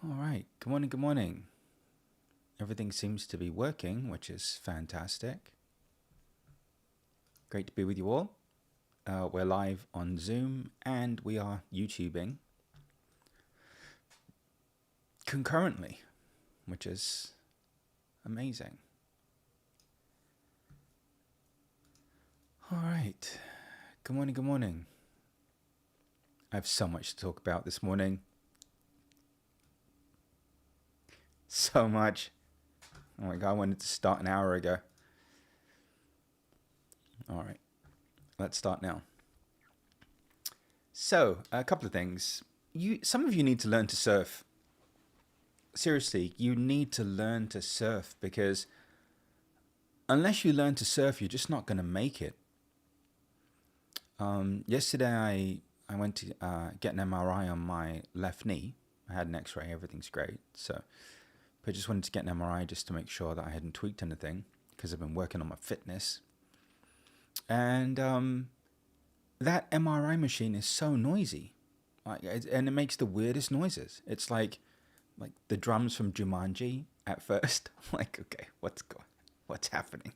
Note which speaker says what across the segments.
Speaker 1: All right. Good morning. Good morning. Everything seems to be working, which is fantastic. Great to be with you all. We're live on Zoom and we are YouTubing concurrently, which is amazing. All right. Good morning. Good morning. I have so much to talk about this morning. So much. Oh my God, I wanted to start an hour ago. All right, let's start now. So, a couple of things. Some of you need to learn to surf. Seriously, you need to learn to surf because unless you learn to surf, you're just not going to make it. Yesterday, I went to get an MRI on my left knee. I had an X-ray, everything's great. So, but I just wanted to get an MRI just to make sure that I hadn't tweaked anything because I've been working on my fitness. And that MRI machine is so noisy, and it makes the weirdest noises. It's like the drums from Jumanji at first. I'm like, okay, what's happening?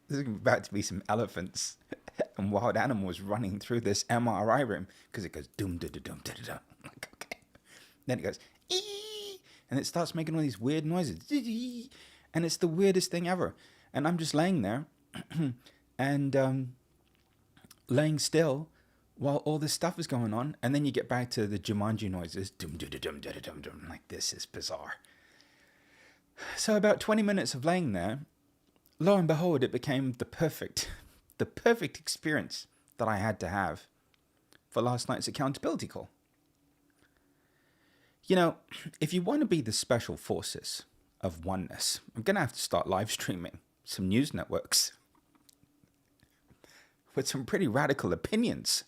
Speaker 1: There's about to be some elephants and wild animals running through this MRI room because it goes doom da da dum da da dum. Like, okay. Then it goes ee, and it starts making all these weird noises, and it's the weirdest thing ever. And I'm just laying there, and laying still while all this stuff is going on, and then you get back to the Jumanji noises, dum da da dum da da dum dum. Like, this is bizarre. So about 20 minutes of laying there, lo and behold, it became the perfect experience that I had to have for last night's accountability call. You know, if you want to be the special forces of oneness, I'm going to have to start live streaming some news networks with some pretty radical opinions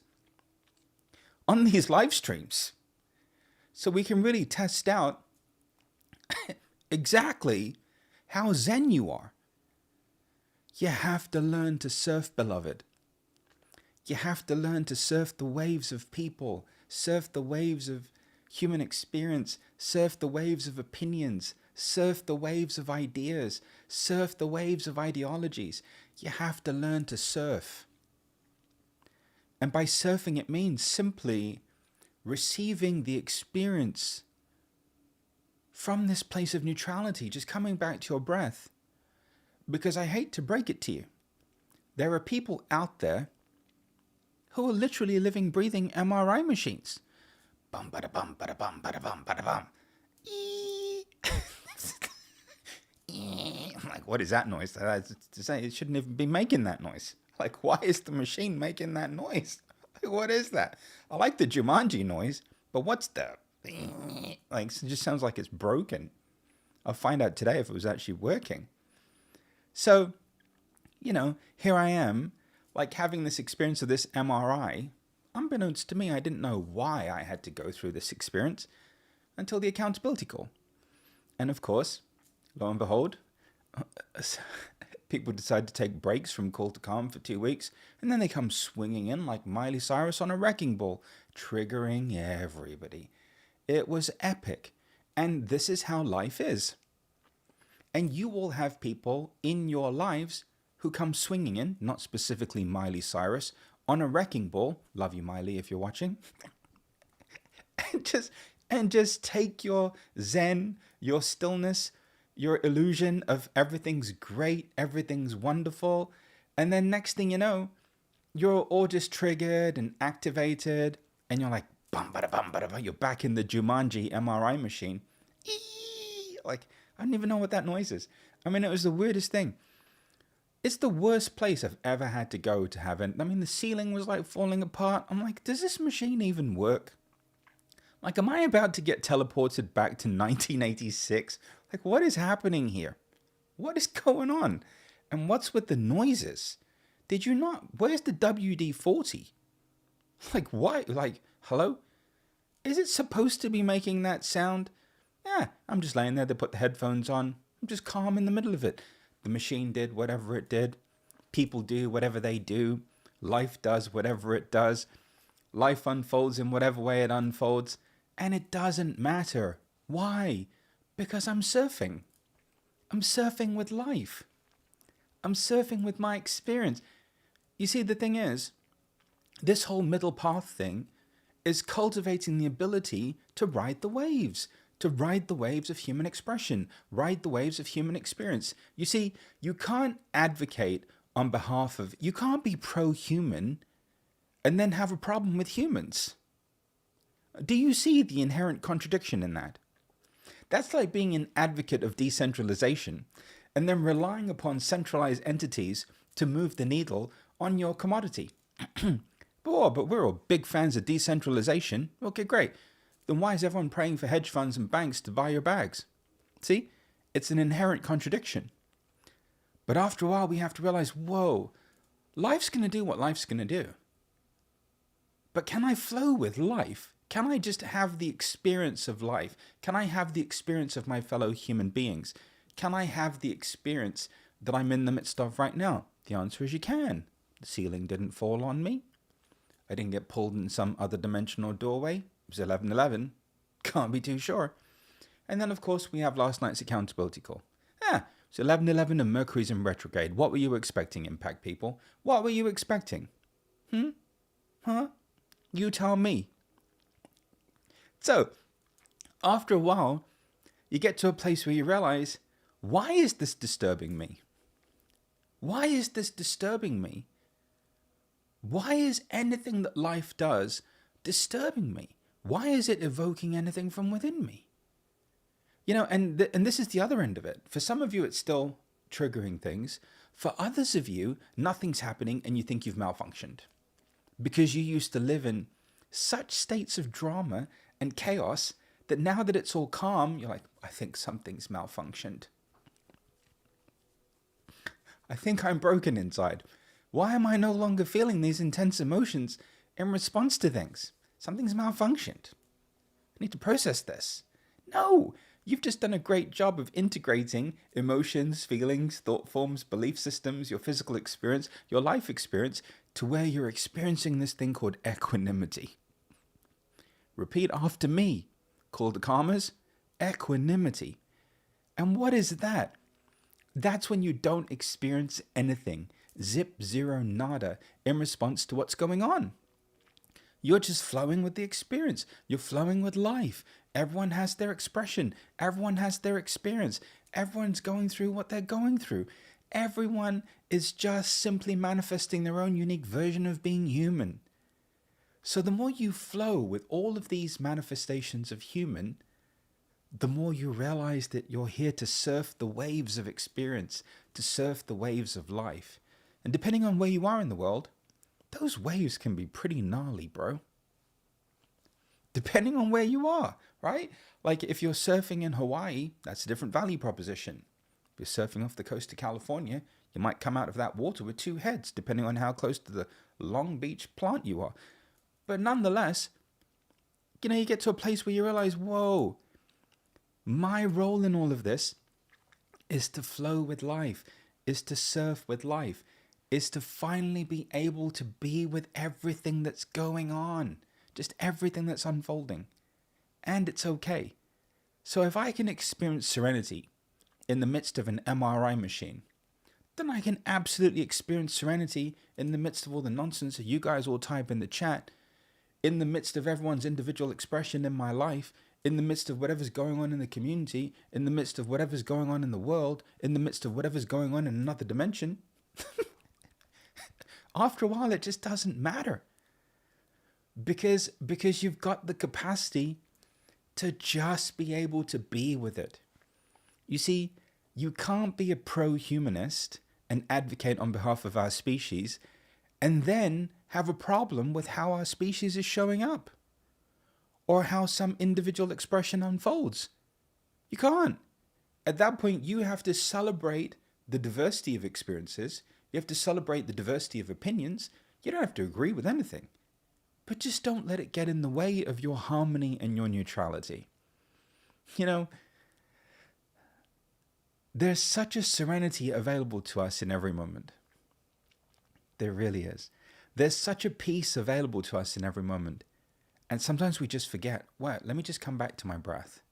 Speaker 1: on these live streams so we can really test out exactly how zen you are. You have to learn to surf, beloved. You have to learn to surf the waves of people, surf the waves of human experience, surf the waves of opinions, surf the waves of ideas, surf the waves of ideologies. You have to learn to surf. And by surfing, it means simply receiving the experience from this place of neutrality, just coming back to your breath. Because I hate to break it to you, there are people out there who are literally living, breathing MRI machines. Bum, bada, bum, bada, bum, bada, bum, bada, bum. I'm like, what is that noise? To say it shouldn't even be making that noise. Like, why is the machine making that noise? Like, what is that? I like the Jumanji noise, but what's the... Like, it just sounds like it's broken. I'll find out today if it was actually working. So, you know, here I am, like having this experience of this MRI. Unbeknownst to me, I didn't know why I had to go through this experience until the accountability call. And of course, lo and behold, people decide to take breaks from call to calm for 2 weeks, and then they come swinging in like Miley Cyrus on a wrecking ball, triggering everybody. It was epic. And this is how life is. And you will have people in your lives who come swinging in, not specifically Miley Cyrus, on a wrecking ball. Love you, Miley, if you're watching. and just take your zen, your stillness, your illusion of everything's great, everything's wonderful. And then next thing you know, you're all just triggered and activated. And you're like, bum, bada, bum, bada, bum. You're back in the Jumanji MRI machine. Like, I don't even know what that noise is. I mean, it was the weirdest thing. It's the worst place I've ever had to go to have it. I mean, the ceiling was like falling apart. I'm like, does this machine even work? Like, am I about to get teleported back to 1986? Like, what is happening here? What is going on? And what's with the noises? Did you not? Where's the WD-40? Like, why? Like, hello? Is it supposed to be making that sound? Yeah, I'm just laying there. They put the headphones on. I'm just calm in the middle of it. The machine did whatever it did. People do whatever they do. Life does whatever it does. Life unfolds in whatever way it unfolds. And it doesn't matter. Why? Because I'm surfing. I'm surfing with life. I'm surfing with my experience. You see, the thing is, this whole middle path thing is cultivating the ability to ride the waves, to ride the waves of human expression, ride the waves of human experience. You see, you can't advocate on behalf of, you can't be pro-human and then have a problem with humans. Do you see the inherent contradiction in that? That's like being an advocate of decentralization and then relying upon centralized entities to move the needle on your commodity. But we're all big fans of decentralization. Okay, great. Then why is everyone praying for hedge funds and banks to buy your bags? See, it's an inherent contradiction. But after a while, we have to realize, whoa, life's going to do what life's going to do. But can I flow with life? Can I just have the experience of life? Can I have the experience of my fellow human beings? Can I have the experience that I'm in the midst of right now? The answer is you can. The ceiling didn't fall on me. I didn't get pulled in some other dimensional doorway. It was 11:11. Can't be too sure. And then, of course, we have last night's accountability call. It's 11:11 and Mercury's in retrograde. What were you expecting, Impact people? What were you expecting? Huh? You tell me. So, after a while, you get to a place where you realize, why is this disturbing me? Why is this disturbing me? Why is anything that life does disturbing me? Why is it evoking anything from within me? You know, and this is the other end of it. For some of you, it's still triggering things. For others of you, nothing's happening and you think you've malfunctioned because you used to live in such states of drama and chaos that now that it's all calm, you're like, I think something's malfunctioned. I think I'm broken inside. Why am I no longer feeling these intense emotions in response to things? Something's malfunctioned. I need to process this. No, you've just done a great job of integrating emotions, feelings, thought forms, belief systems, your physical experience, your life experience, to where you're experiencing this thing called equanimity. Repeat after me. Call the karmas equanimity. And what is that? That's when you don't experience anything. Zip, zero, nada in response to what's going on. You're just flowing with the experience. You're flowing with life. Everyone has their expression. Everyone has their experience. Everyone's going through what they're going through. Everyone is just simply manifesting their own unique version of being human. So the more you flow with all of these manifestations of human, the more you realize that you're here to surf the waves of experience, to surf the waves of life. And depending on where you are in the world, those waves can be pretty gnarly, bro. Depending on where you are, right? Like if you're surfing in Hawaii, that's a different value proposition. If you're surfing off the coast of California, you might come out of that water with two heads, depending on how close to the Long Beach plant you are. But nonetheless, you know, you get to a place where you realize, whoa, my role in all of this is to flow with life, is to surf with life, is to finally be able to be with everything that's going on, just everything that's unfolding. And it's okay. So if I can experience serenity in the midst of an MRI machine, then I can absolutely experience serenity in the midst of all the nonsense that you guys all type in the chat, in the midst of everyone's individual expression in my life, in the midst of whatever's going on in the community, in the midst of whatever's going on in the world, in the midst of whatever's going on in another dimension. After a while, it just doesn't matter. Because you've got the capacity to just be able to be with it. You see, you can't be a pro-humanist and advocate on behalf of our species and then have a problem with how our species is showing up or how some individual expression unfolds. You can't. At that point, you have to celebrate the diversity of experiences. You have to celebrate the diversity of opinions. You don't have to agree with anything. But just don't let it get in the way of your harmony and your neutrality. You know, there's such a serenity available to us in every moment. There really is. There's such a peace available to us in every moment. And sometimes we just forget, let me just come back to my breath.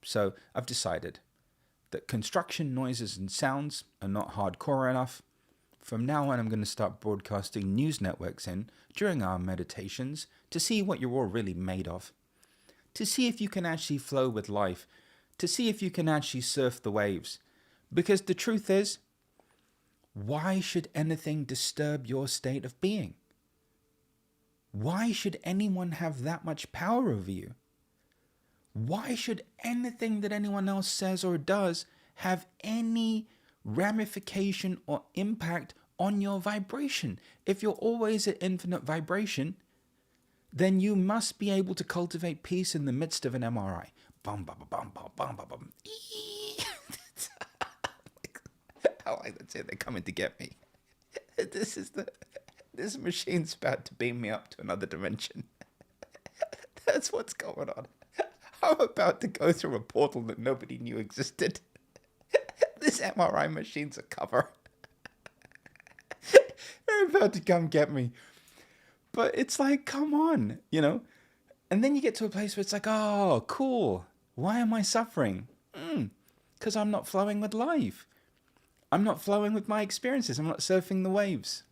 Speaker 1: So I've decided that construction noises and sounds are not hardcore enough. From now on, I'm going to start broadcasting news networks in during our meditations to see what you're all really made of, to see if you can actually flow with life, to see if you can actually surf the waves. Because the truth is, why should anything disturb your state of being? Why should anyone have that much power over you? Why should anything that anyone else says or does have any ramification or impact on your vibration? If you're always at infinite vibration, then you must be able to cultivate peace in the midst of an MRI. Bum, bum, bum, bum, bum, bum, bum. I like that. They're coming to get me. This machine's about to beam me up to another dimension. That's what's going on. I'm about to go through a portal that nobody knew existed. This MRI machine's a cover. They're about to come get me. But it's like, come on, you know? And then you get to a place where it's like, oh, cool. Why am I suffering? Because I'm not flowing with life. I'm not flowing with my experiences. I'm not surfing the waves.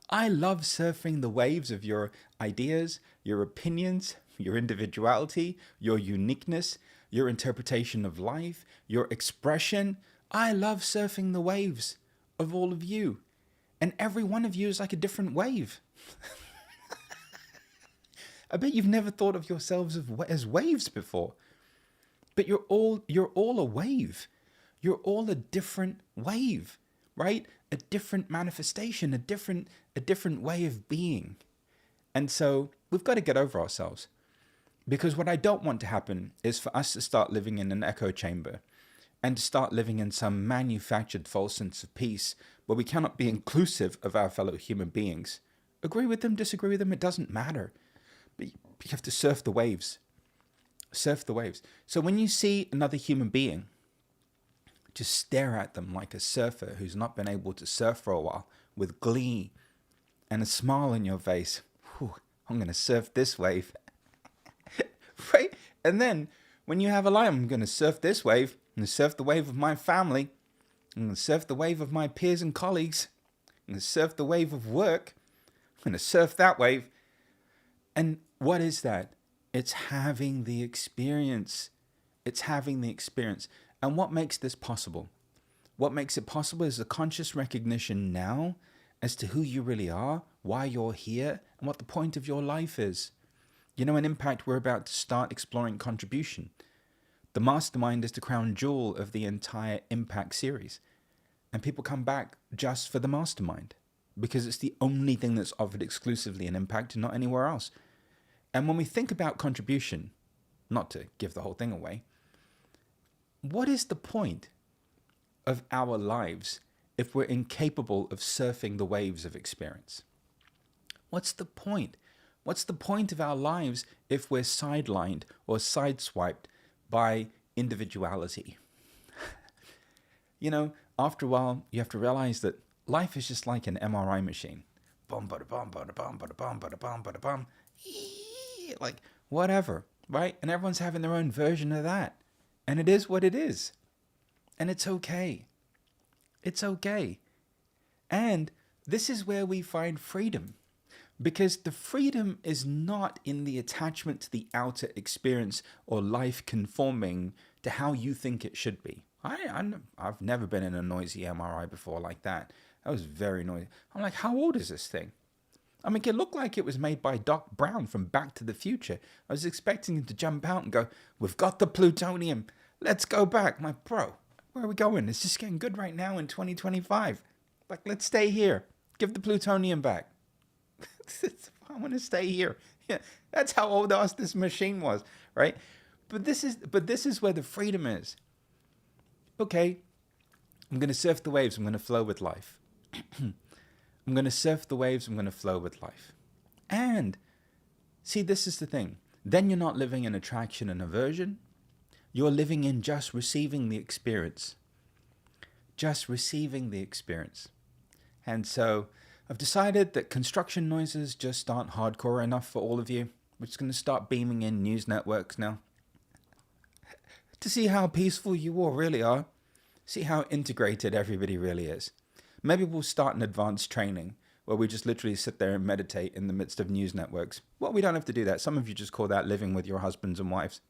Speaker 1: I love surfing the waves of your ideas, your opinions, your individuality, your uniqueness, your interpretation of life, your expression. I love surfing the waves of all of you. And every one of you is like a different wave. I bet you've never thought of yourselves as waves before. But you're all a wave. You're all a different wave, right? A different manifestation, a different way of being. And so we've got to get over ourselves. Because what I don't want to happen is for us to start living in an echo chamber and to start living in some manufactured false sense of peace where we cannot be inclusive of our fellow human beings. Agree with them, disagree with them, it doesn't matter. But you have to surf the waves. Surf the waves. So when you see another human being, just stare at them like a surfer who's not been able to surf for a while with glee and a smile on your face. Whew, I'm going to surf this wave. Right? And then when you have a lie, I'm going to surf this wave. I'm going to surf the wave of my family. I'm going to surf the wave of my peers and colleagues. I'm going to surf the wave of work. I'm going to surf that wave. And what is that? It's having the experience. It's having the experience. And what makes this possible? What makes it possible is the conscious recognition now as to who you really are, why you're here, and what the point of your life is. You know, in Impact, we're about to start exploring contribution. The mastermind is the crown jewel of the entire Impact series. And people come back just for the mastermind because it's the only thing that's offered exclusively in Impact and not anywhere else. And when we think about contribution, not to give the whole thing away, what is the point of our lives if we're incapable of surfing the waves of experience? What's the point? What's the point of our lives if we're sidelined or sideswiped by individuality? You know, after a while, you have to realize that life is just like an MRI machine. Bum, bada, bum, bada, bum, bada, bum, bada, bum, bada, bum. Like, whatever, right? And everyone's having their own version of that. And it is what it is. And it's okay. It's okay. And this is where we find freedom. Because the freedom is not in the attachment to the outer experience or life conforming to how you think it should be. I've never been in a noisy MRI before like that. That was very noisy. I'm like, how old is this thing? I mean, it looked like it was made by Doc Brown from Back to the Future. I was expecting him to jump out and go, "We've got the plutonium. Let's go back." I'm like, bro, where are we going? It's just getting good right now in 2025. Like, let's stay here. Give the plutonium back. I want to stay here. Yeah, that's how old this machine was, right? But this is where the freedom is. Okay, I'm going to surf the waves. I'm going to flow with life. I'm going to surf the waves. I'm going to flow with life. And see, this is the thing. Then you're not living in attraction and aversion. You're living in just receiving the experience. Just receiving the experience. And so I've decided that construction noises just aren't hardcore enough for all of you. We're just going to start beaming in news networks now. to see how peaceful you all really are. See how integrated everybody really is. Maybe we'll start an advanced training where we just literally sit there and meditate in the midst of news networks. Well, we don't have to do that. Some of you just call that living with your husbands and wives.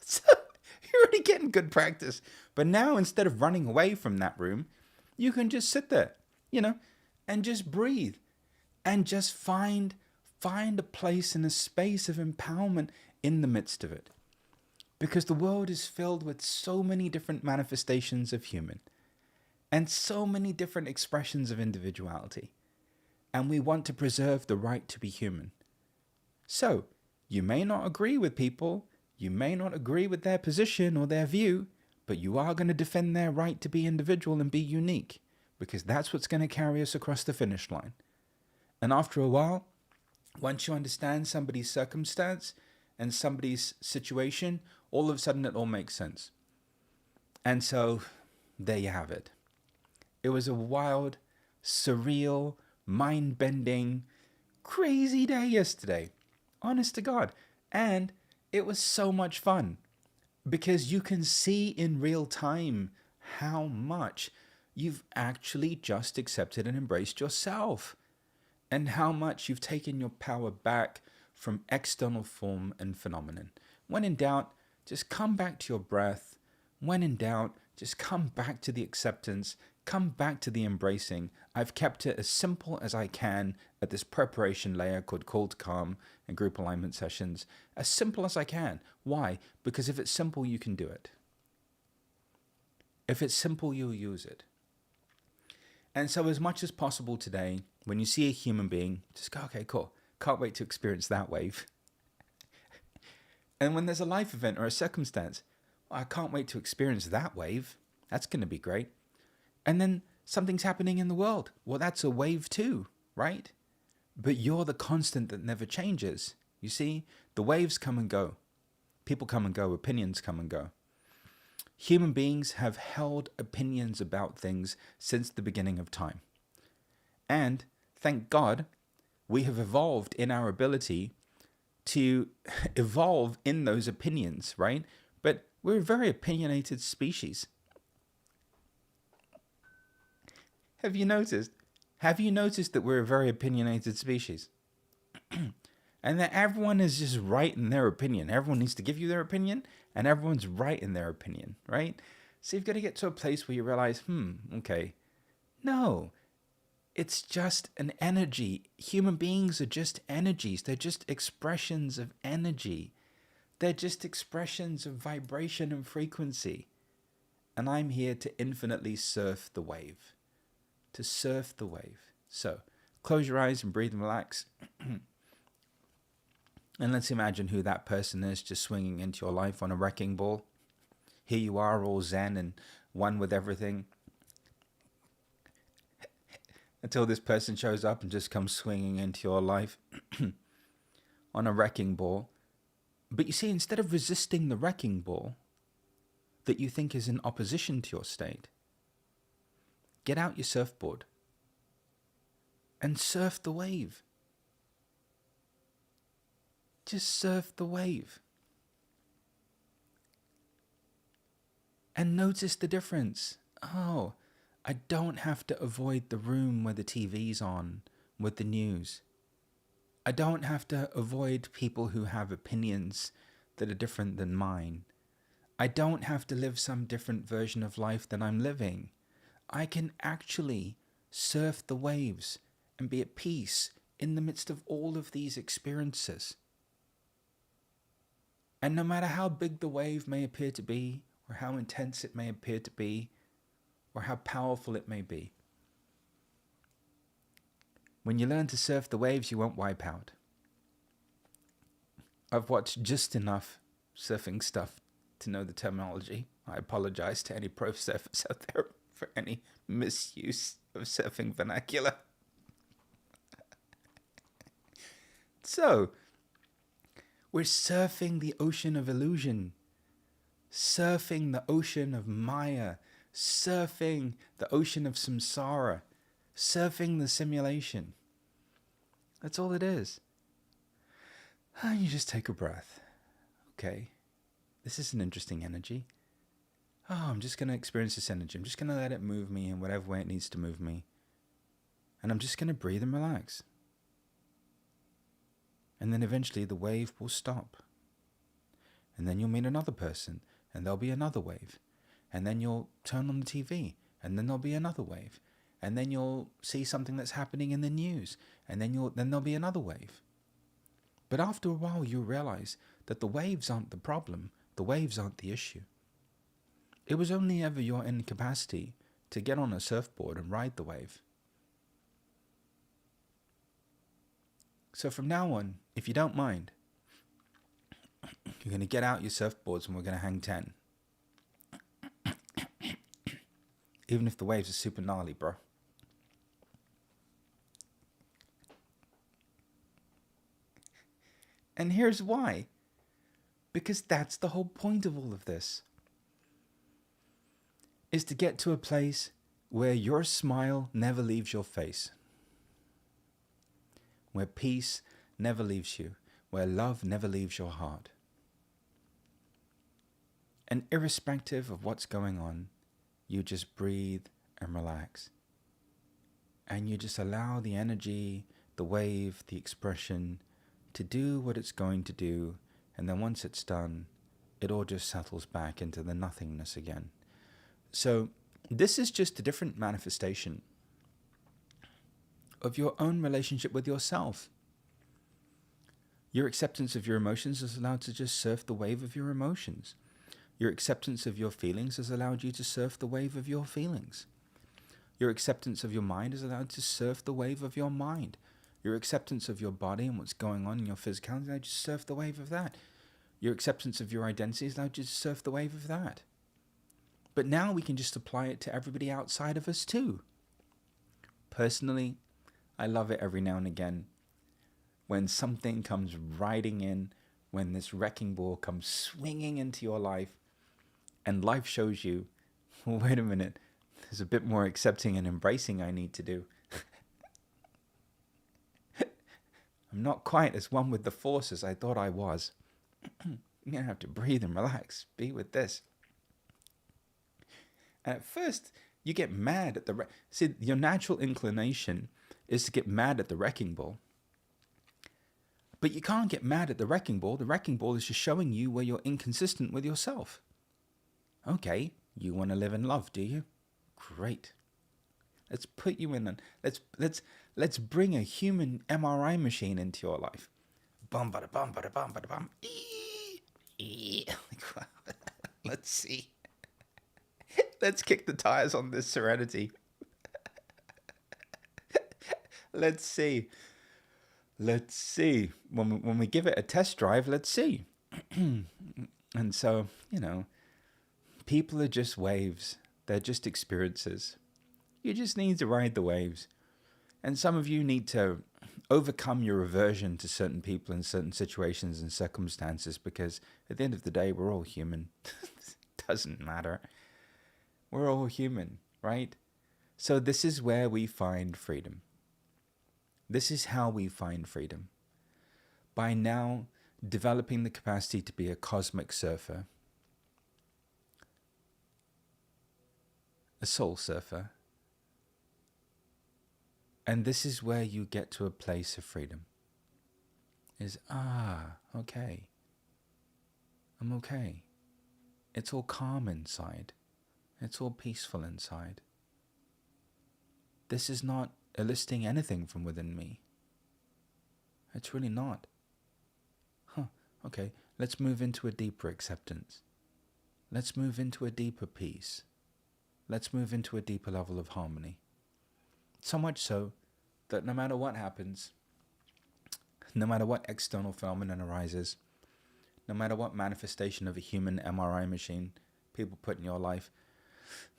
Speaker 1: So you're already getting good practice. But now, instead of running away from that room, you can just sit there, and just breathe and just find a place and a space of empowerment in the midst of it. Because the world is filled with so many different manifestations of human and so many different expressions of individuality. And we want to preserve the right to be human. So, you may not agree with people, you may not agree with their position or their view, but you are going to defend their right to be individual and be unique, because that's what's going to carry us across the finish line. And after a while, once you understand somebody's circumstance and somebody's situation, all of a sudden it all makes sense. And so, there you have it. It was a wild, surreal, mind-bending, crazy day yesterday. Honest to God. And it was so much fun because you can see in real time how much you've actually just accepted and embraced yourself, and how much you've taken your power back from external form and phenomenon. When in doubt, just come back to your breath. When in doubt, just come back to the acceptance. Come back to the embracing. I've kept it as simple as I can at this preparation layer called Call to Calm and group alignment sessions. As simple as I can. Why? Because if it's simple, you can do it. If it's simple, you'll use it. And so as much as possible today, when you see a human being, just go, okay, cool. Can't wait to experience that wave. And when there's a life event or a circumstance, well, I can't wait to experience that wave. That's going to be great. And then something's happening in the world. Well, that's a wave too, right? But you're the constant that never changes. You see, the waves come and go. People come and go. Opinions come and go. Human beings have held opinions about things since the beginning of time. And thank God, we have evolved in our ability to evolve in those opinions, right? But we're a very opinionated species. Have you noticed? Have you noticed that we're a very opinionated species? And that everyone is just right in their opinion. Everyone needs to give you their opinion, and everyone's right in their opinion, right? So you've got to get to a place where you realize, okay, no, it's just an energy. Human beings are just energies. They're just expressions of energy. They're just expressions of vibration and frequency. And I'm here to infinitely surf the wave. To surf the wave. So close your eyes and breathe and relax. And let's imagine who that person is just swinging into your life on a wrecking ball. Here you are, all zen and one with everything. Until this person shows up and just comes swinging into your life on a wrecking ball. But you see, instead of resisting the wrecking ball that you think is in opposition to your state, get out your surfboard and surf the wave. Just surf the wave. And notice the difference. Oh, I don't have to avoid the room where the TV's on with the news. I don't have to avoid people who have opinions that are different than mine. I don't have to live some different version of life than I'm living. I can actually surf the waves and be at peace in the midst of all of these experiences. And no matter how big the wave may appear to be, or how intense it may appear to be, or how powerful it may be, when you learn to surf the waves, you won't wipe out. I've watched just enough surfing stuff to know the terminology. I apologize to any pro surfers out there for any misuse of surfing vernacular. So, we're surfing the ocean of illusion, surfing the ocean of Maya, surfing the ocean of samsara, surfing the simulation. That's all it is. And you just take a breath. Okay, this is an interesting energy. oh, I'm just going to experience this energy. I'm just going to let it move me in whatever way it needs to move me. And I'm just going to breathe and relax. And then eventually the wave will stop. And then you'll meet another person, and there'll be another wave. And then you'll turn on the TV, and then there'll be another wave. And then you'll see something that's happening in the news, and then there'll be another wave. But after a while, you'll realize that the waves aren't the problem, the waves aren't the issue. It was only ever your incapacity to get on a surfboard and ride the wave. So from now on, if you don't mind, you're going to get out your surfboards and we're going to hang 10. Even if the waves are super gnarly, bro. And here's why. Because that's the whole point of all of this. Is to get to a place where your smile never leaves your face. Where peace never leaves you. Where love never leaves your heart. And irrespective of what's going on, you just breathe and relax. And you just allow the energy, the wave, the expression to do what it's going to do. And then once it's done, it all just settles back into the nothingness again. So this is just a different manifestation of your own relationship with yourself. Your acceptance of your emotions is allowed to just surf the wave of your emotions. Your acceptance of your feelings has allowed you to surf the wave of your feelings. Your acceptance of your mind is allowed to surf the wave of your mind. Your acceptance of your body and what's going on in your physicality is allowed you to surf the wave of that. Your acceptance of your identity is allowed you to surf the wave of that. But now we can just apply it to everybody outside of us too. Personally, I love it every now and again when something comes riding in, when this wrecking ball comes swinging into your life, and life shows you, well, wait a minute, there's a bit more accepting and embracing I need to do. I'm not quite as one with the force as I thought I was. I'm going to have to breathe and relax, be with this. And at first, you get mad at the... See, your natural inclination is to get mad at the wrecking ball. But you can't get mad at the wrecking ball. The wrecking ball is just showing you where you're inconsistent with yourself. Okay, you want to live in love, do you? Great. Let's put you in... Let's bring a human MRI machine into your life. Bum, bada, bum, bada, bum, bada, bum. Let's see. Let's kick the tires on this serenity. Let's see. Let's see. When we give it a test drive, let's see. And so, people are just waves. They're just experiences. You just need to ride the waves. And some of you need to overcome your aversion to certain people in certain situations and circumstances, because at the end of the day, we're all human. Doesn't matter. We're all human, right? So this is where we find freedom. This is how we find freedom. By now developing the capacity to be a cosmic surfer, a soul surfer. And this is where you get to a place of freedom. Okay. I'm okay. It's all calm inside. It's all peaceful inside. This is not eliciting anything from within me. It's really not. Okay, let's move into a deeper acceptance. Let's move into a deeper peace. Let's move into a deeper level of harmony. So much so that no matter what happens, no matter what external phenomenon arises, no matter what manifestation of a human MRI machine people put in your life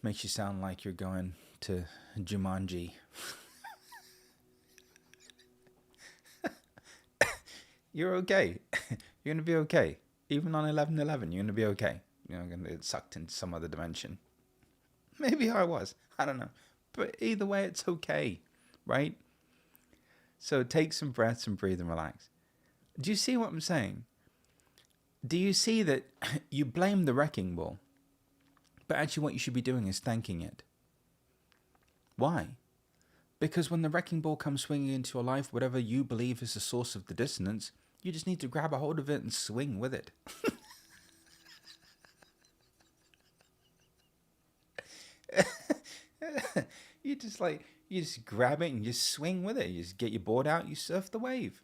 Speaker 1: makes you sound like you're going to Jumanji. You're okay. You're going to be okay. Even on 11/11, you're going to be okay. You're not going to get sucked into some other dimension. Maybe I was. I don't know. But either way, it's okay, right? So take some breaths and breathe and relax. Do you see what I'm saying? Do you see that you blame the wrecking ball But actually what you should be doing is thanking it. Why? Because when the wrecking ball comes swinging into your life, whatever you believe is the source of the dissonance, you just need to grab a hold of it and swing with it. you just grab it and you swing with it. You just get your board out, you surf the wave.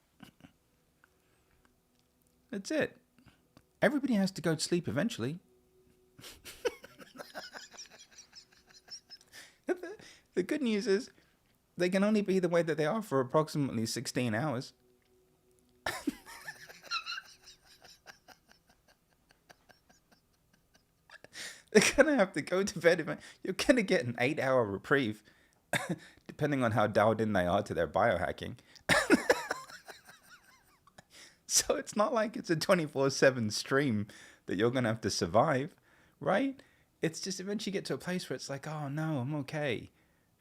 Speaker 1: That's it. Everybody has to go to sleep eventually. The good news is they can only be the way that they are for approximately 16 hours. They're going to have to go to bed. You're going to get an 8-hour reprieve, depending on how dialed in they are to their biohacking. So it's not like it's a 24/7 stream that you're going to have to survive, right? It's just eventually get to a place where it's like, oh no, I'm okay.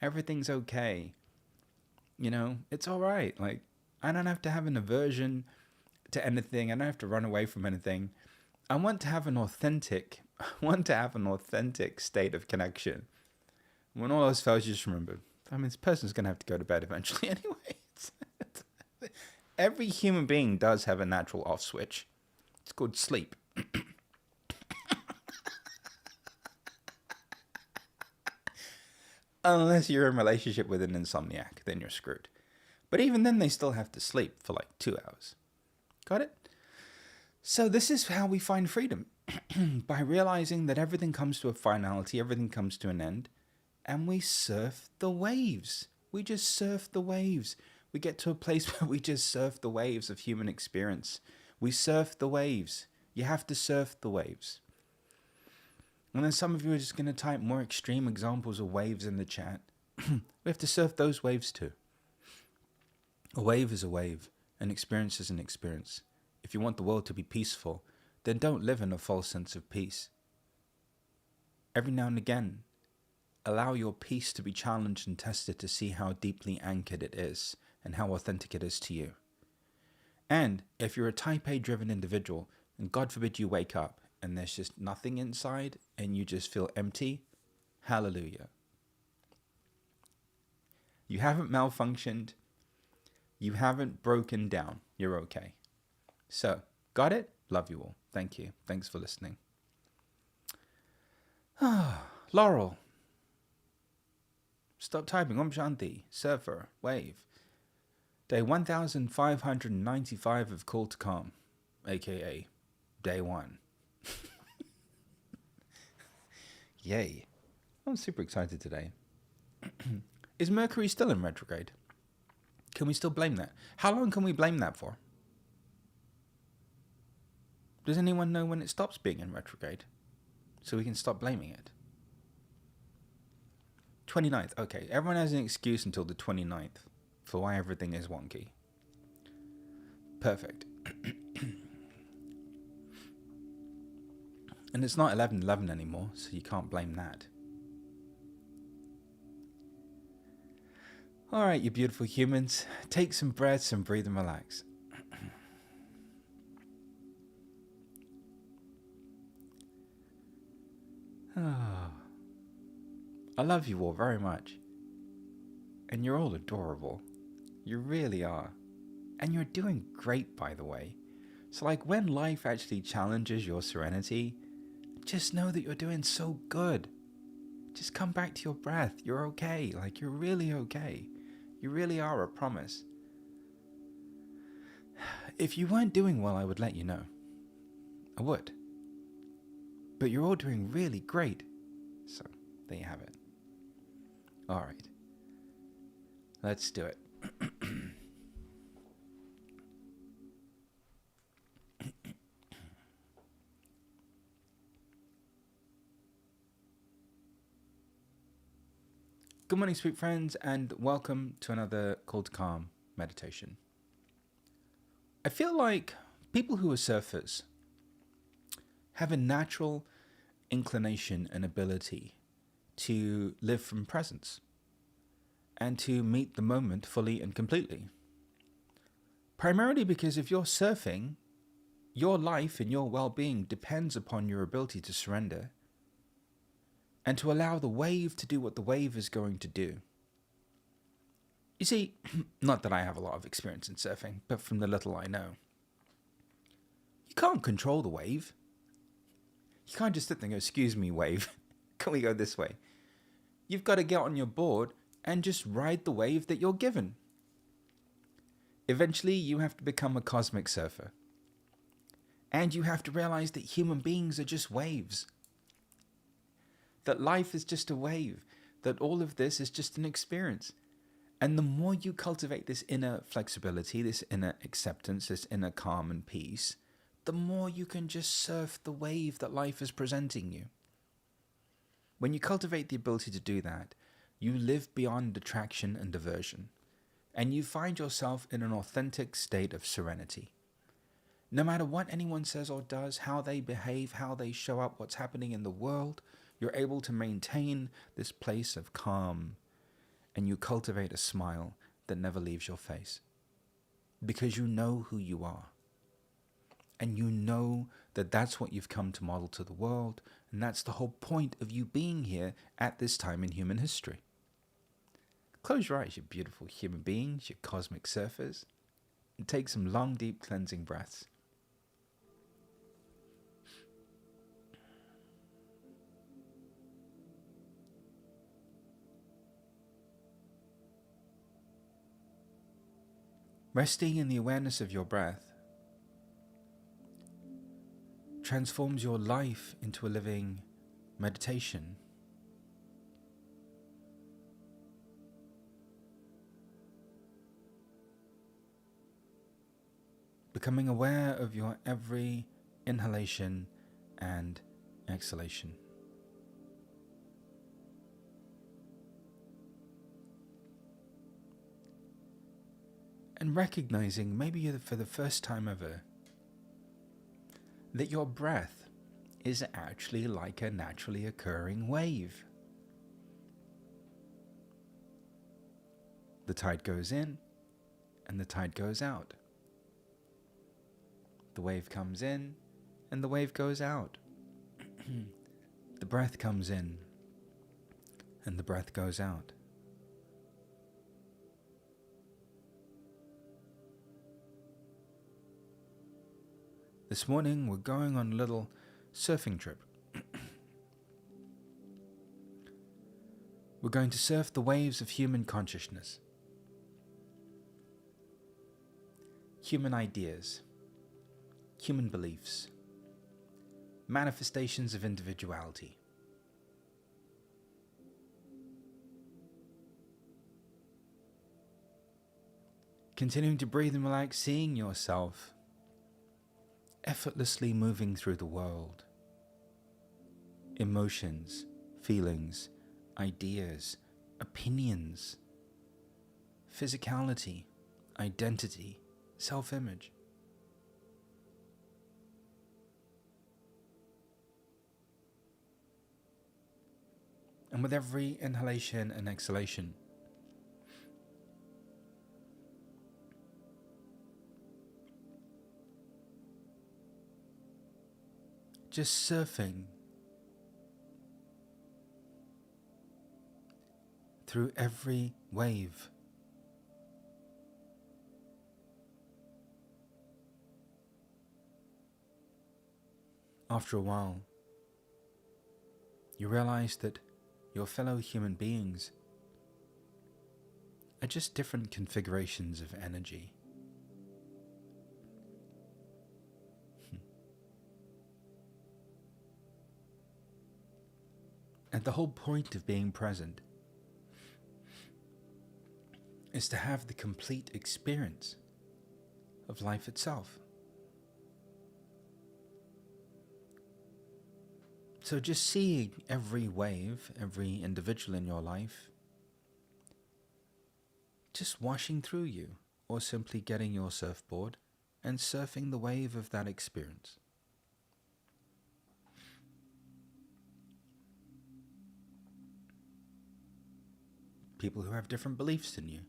Speaker 1: Everything's okay. You know, it's all right. Like, I don't have to have an aversion to anything. I don't have to run away from anything. I want to have an authentic state of connection. When all else fails, you just remember, I mean, this person's going to have to go to bed eventually anyway. Every human being does have a natural off switch. It's called sleep. Unless you're in a relationship with an insomniac, then you're screwed. But even then, they still have to sleep for like 2 hours. Got it? So this is how we find freedom. By realizing that everything comes to a finality, everything comes to an end, and we surf the waves. We just surf the waves. We get to a place where we just surf the waves of human experience. We surf the waves. You have to surf the waves. And then some of you are just going to type more extreme examples of waves in the chat. We have to surf those waves too. A wave is a wave. An experience is an experience. If you want the world to be peaceful, then don't live in a false sense of peace. Every now and again, allow your peace to be challenged and tested to see how deeply anchored it is and how authentic it is to you. And if you're a type A driven individual, and God forbid you wake up and there's just nothing inside and you just feel empty, hallelujah. You haven't malfunctioned. You haven't broken down. You're okay. So, got it? Love you all. Thank you. Thanks for listening. Laurel. Stop typing. Om Shanti. Surfer. Wave. Day 1595 of Call to Calm, aka Day 1. Yay. I'm super excited today. Is Mercury still in retrograde? Can we still blame that? How long can we blame that for? Does anyone know when it stops being in retrograde? So we can stop blaming it. 29th. Okay, everyone has an excuse until the 29th for why everything is wonky. Perfect. And it's not 11/11 anymore, so you can't blame that. Alright, you beautiful humans. Take some breaths and breathe and relax. Oh, I love you all very much. And you're all adorable. You really are. And you're doing great, by the way. So like when life actually challenges your serenity, just know that you're doing so good. Just come back to your breath. You're okay. Like you're really okay. You really are, I promise. If you weren't doing well, I would let you know. I would. But you're all doing really great. So, there you have it. Alright. Let's do it. Good morning, sweet friends, and welcome to another Call to Calm meditation. I feel like people who are surfers have a natural inclination and ability to live from presence and to meet the moment fully and completely. Primarily because if you're surfing, your life and your well-being depends upon your ability to surrender and to allow the wave to do what the wave is going to do. You see, not that I have a lot of experience in surfing, but from the little I know, you can't control the wave. You can't just sit there and go, excuse me, wave, can we go this way? You've got to get on your board and just ride the wave that you're given. Eventually, you have to become a cosmic surfer. And you have to realize that human beings are just waves. That life is just a wave. That all of this is just an experience. And the more you cultivate this inner flexibility, this inner acceptance, this inner calm and peace, the more you can just surf the wave that life is presenting you. When you cultivate the ability to do that, you live beyond attraction and aversion, and you find yourself in an authentic state of serenity. No matter what anyone says or does, how they behave, how they show up, what's happening in the world, you're able to maintain this place of calm, and you cultivate a smile that never leaves your face. Because you know who you are. And you know that that's what you've come to model to the world, and that's the whole point of you being here at this time in human history. Close your eyes, you beautiful human beings, you cosmic surfers, and take some long, deep cleansing breaths. Resting in the awareness of your breath transforms your life into a living meditation. Becoming aware of your every inhalation and exhalation. And recognizing, maybe for the first time ever, that your breath is actually like a naturally occurring wave. The tide goes in and the tide goes out. The wave comes in and the wave goes out. The breath comes in and the breath goes out. This morning we're going on a little surfing trip. We're going to surf the waves of human consciousness, human ideas, human beliefs, manifestations of individuality. Continuing to breathe and relax, seeing yourself effortlessly moving through the world. Emotions, feelings, ideas, opinions, physicality, identity, self-image. And with every inhalation and exhalation, just surfing through every wave. After a while, you realize that your fellow human beings are just different configurations of energy. And the whole point of being present is to have the complete experience of life itself. So just seeing every wave, every individual in your life, just washing through you, or simply getting your surfboard and surfing the wave of that experience. People who have different beliefs than you.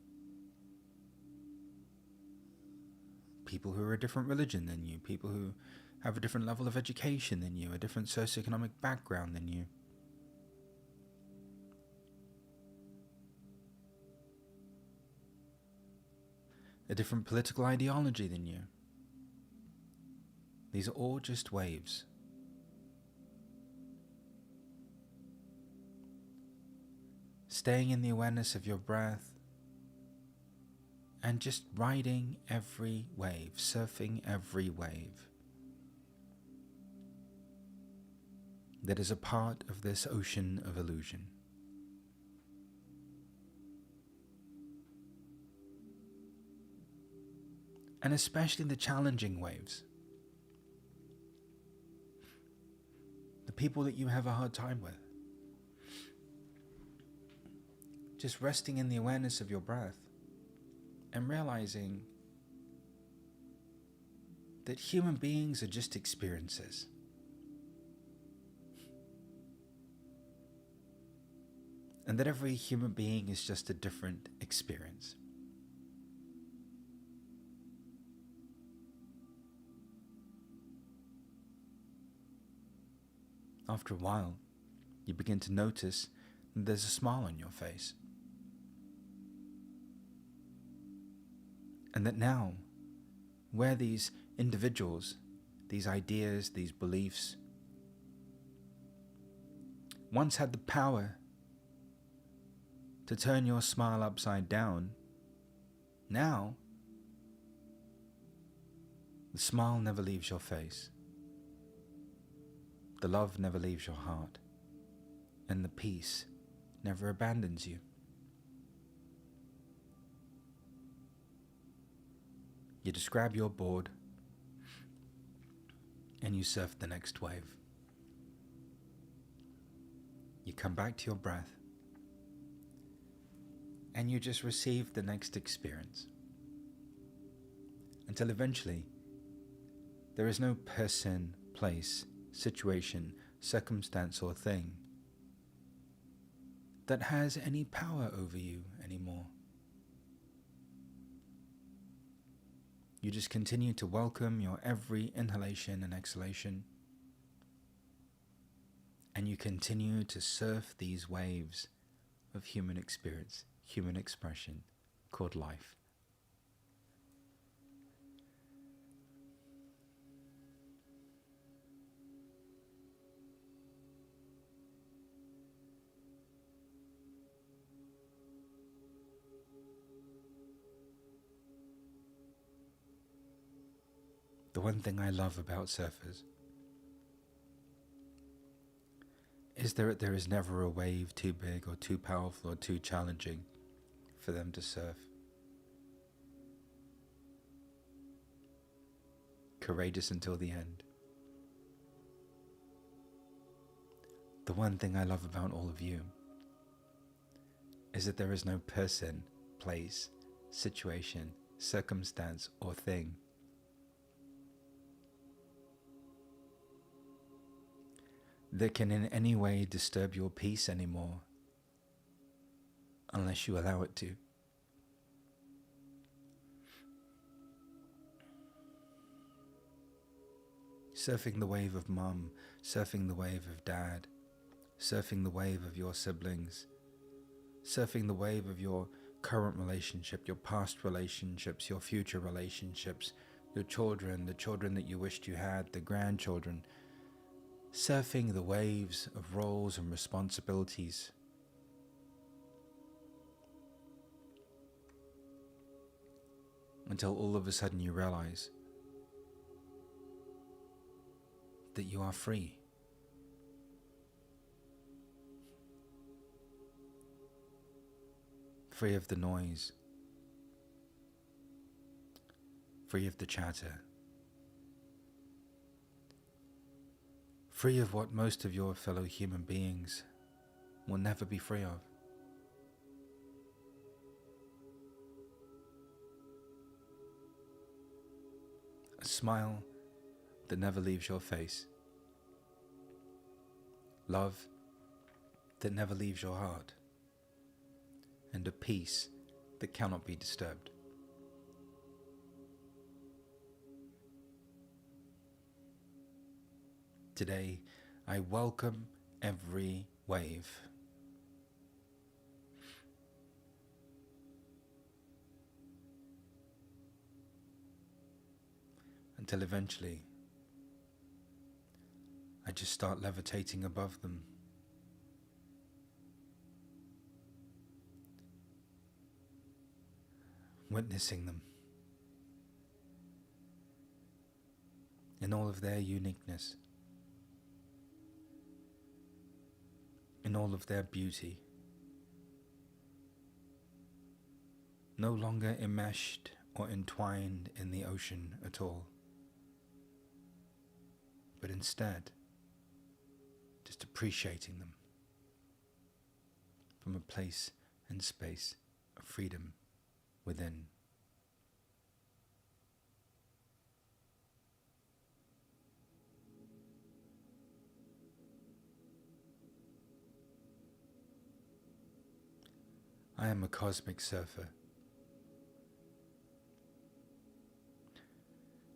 Speaker 1: People who are a different religion than you. People who have a different level of education than you, a different socioeconomic background than you. a different political ideology than you. These are all just waves. Staying in the awareness of your breath and just riding every wave, surfing every wave that is a part of this ocean of illusion. And especially the challenging waves. The people that you have a hard time with. Just resting in the awareness of your breath and realizing that human beings are just experiences. And that every human being is just a different experience. After a while, you begin to notice that there's a smile on your face. And that now, where these individuals, these ideas, these beliefs, once had the power to turn your smile upside down, now, the smile never leaves your face. The love never leaves your heart, and the peace never abandons you. You just grab your board and you surf the next wave. You come back to your breath and you just receive the next experience. Until eventually, there is no person, place, situation, circumstance, or thing that has any power over you anymore. You just continue to welcome your every inhalation and exhalation, and you continue to surf these waves of human experience, human expression called life. The one thing I love about surfers is that there is never a wave too big or too powerful or too challenging for them to surf. Courageous until the end. The one thing I love about all of you is that there is no person, place, situation, circumstance, or thing that can in any way disturb your peace anymore, unless you allow it to. Surfing the wave of mum, surfing the wave of dad, surfing the wave of your siblings, surfing the wave of your current relationship, your past relationships, your future relationships, your children, the children that you wished you had, the grandchildren, surfing the waves of roles and responsibilities. Until all of a sudden you realize that you are free. Free of the noise, free of the chatter, free of what most of your fellow human beings will never be free of. A smile that never leaves your face. Love that never leaves your heart. And a peace that cannot be disturbed. Today, I welcome every wave. until eventually I just start levitating above them. Witnessing them in all of their uniqueness, in all of their beauty, no longer enmeshed or entwined in the ocean at all, but instead just appreciating them from a place and space of freedom within. I am a cosmic surfer,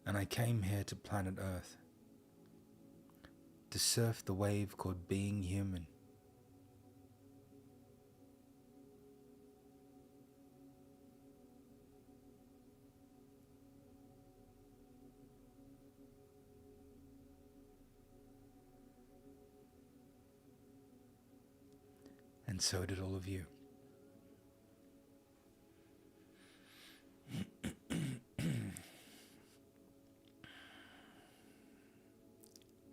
Speaker 1: and I came here to planet Earth to surf the wave called being human. And so did all of you.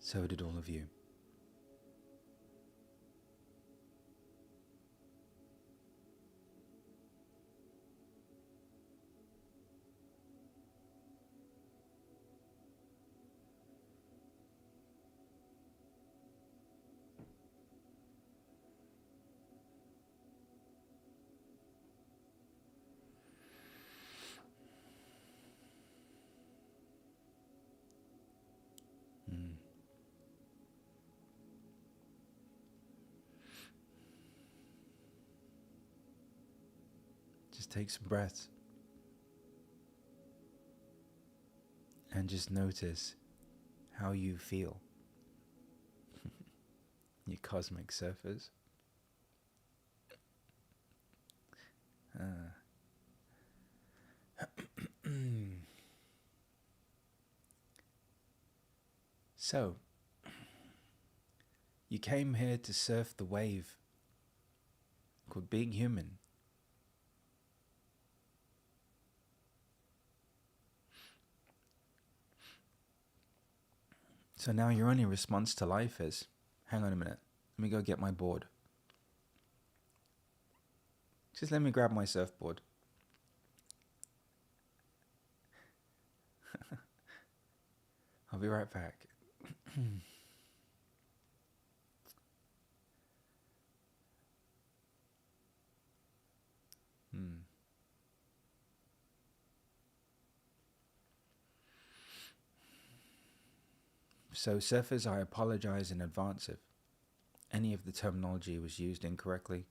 Speaker 1: So did all of you. Just take some breaths and just notice how you feel. You cosmic surfers. So, you came here to surf the wave called being human. So now your only response to life is, hang on a minute, let me go get my board. Just let me grab my surfboard. I'll be right back. So surfers, I apologize in advance if any of the terminology was used incorrectly.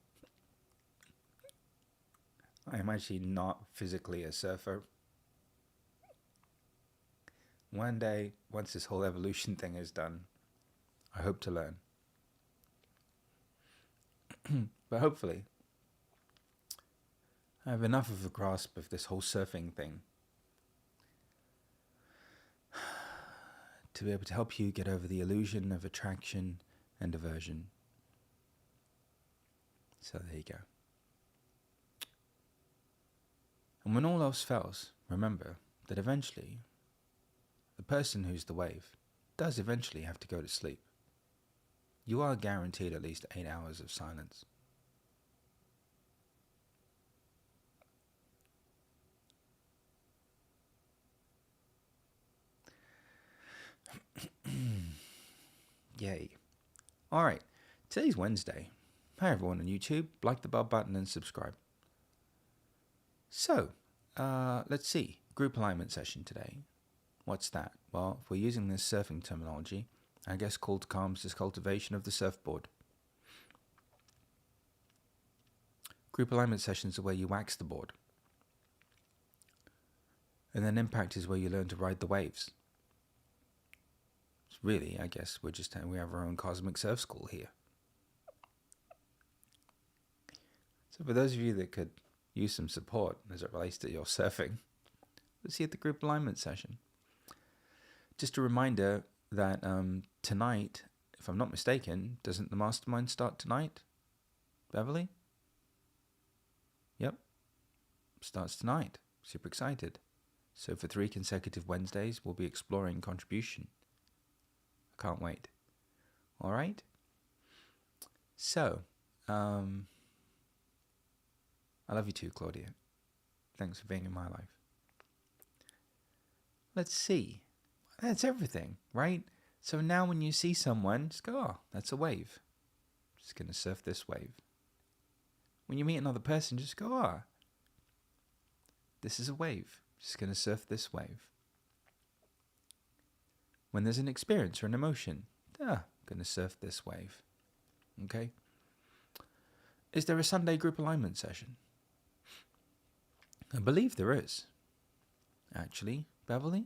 Speaker 1: I am actually not physically a surfer. One day, once this whole evolution thing is done, I hope to learn. But hopefully, I have enough of a grasp of this whole surfing thing to be able to help you get over the illusion of attraction and aversion. So there you go. And when all else fails, remember that eventually, the person who's the wave does eventually have to go to sleep. You are guaranteed at least 8 hours of silence. Yay. Alright, today's Wednesday. Hi everyone on YouTube, like the bell button and subscribe. So, let's see, group alignment session today. What's that? Well, if we're using this surfing terminology, I guess called calms is cultivation of the surfboard. Group alignment sessions are where you wax the board. And then impact is where you learn to ride the waves. Really, I guess we have our own cosmic surf school here. So for those of you that could use some support as it relates to your surfing, let's see at the group alignment session. just a reminder that tonight, if I'm not mistaken, doesn't the mastermind start tonight, Beverly? Yep, starts tonight. Super excited. So for 3 consecutive Wednesdays, we'll be exploring contribution. I can't wait. All right? So, I love you too, Claudia. Thanks for being in my life. Let's see. That's everything, right? So now when you see someone, just go, oh, that's a wave. Just going to surf this wave. When you meet another person, just go, oh, this is a wave. Just going to surf this wave. When there's an experience or an emotion, going to surf this wave. Okay? Is there a Sunday group alignment session? I believe there is. Actually, Beverly?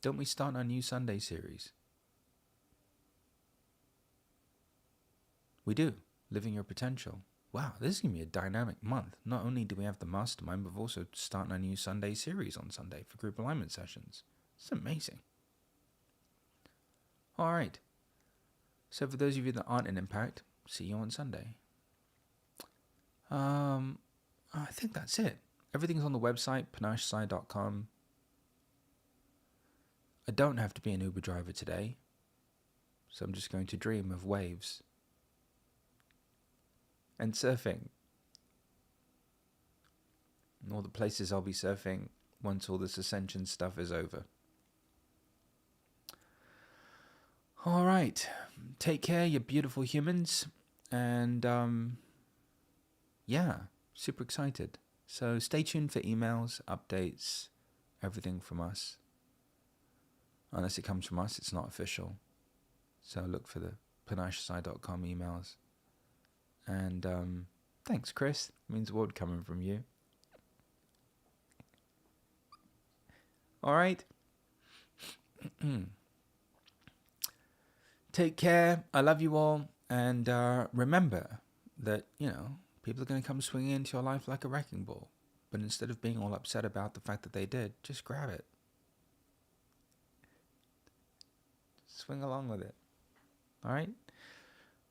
Speaker 1: Don't we start our new Sunday series? We do. Living Your Potential. Wow, this is going to be a dynamic month. Not only do we have the mastermind, but we've also starting our new Sunday series on Sunday for group alignment sessions. It's amazing. All right. So for those of you that aren't in Impact, see you on Sunday. I think that's it. Everything's on the website, panachesci.com. I don't have to be an Uber driver today, so I'm just going to dream of waves and surfing. And all the places I'll be surfing once all this ascension stuff is over. All right. Take care, you beautiful humans. And yeah, super excited. So stay tuned for emails, updates, everything from us. Unless it comes from us, it's not official. So look for the panachesci.com emails. And thanks, Chris. It means the world coming from you. All right. Take care. I love you all. And remember that, people are going to come swinging into your life like a wrecking ball. But instead of being all upset about the fact that they did, just grab it. Swing along with it. All right?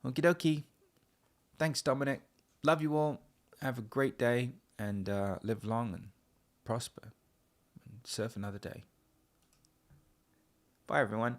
Speaker 1: Okie dokie. Thanks, Dominic. Love you all. Have a great day and live long and prosper and surf another day. Bye, everyone.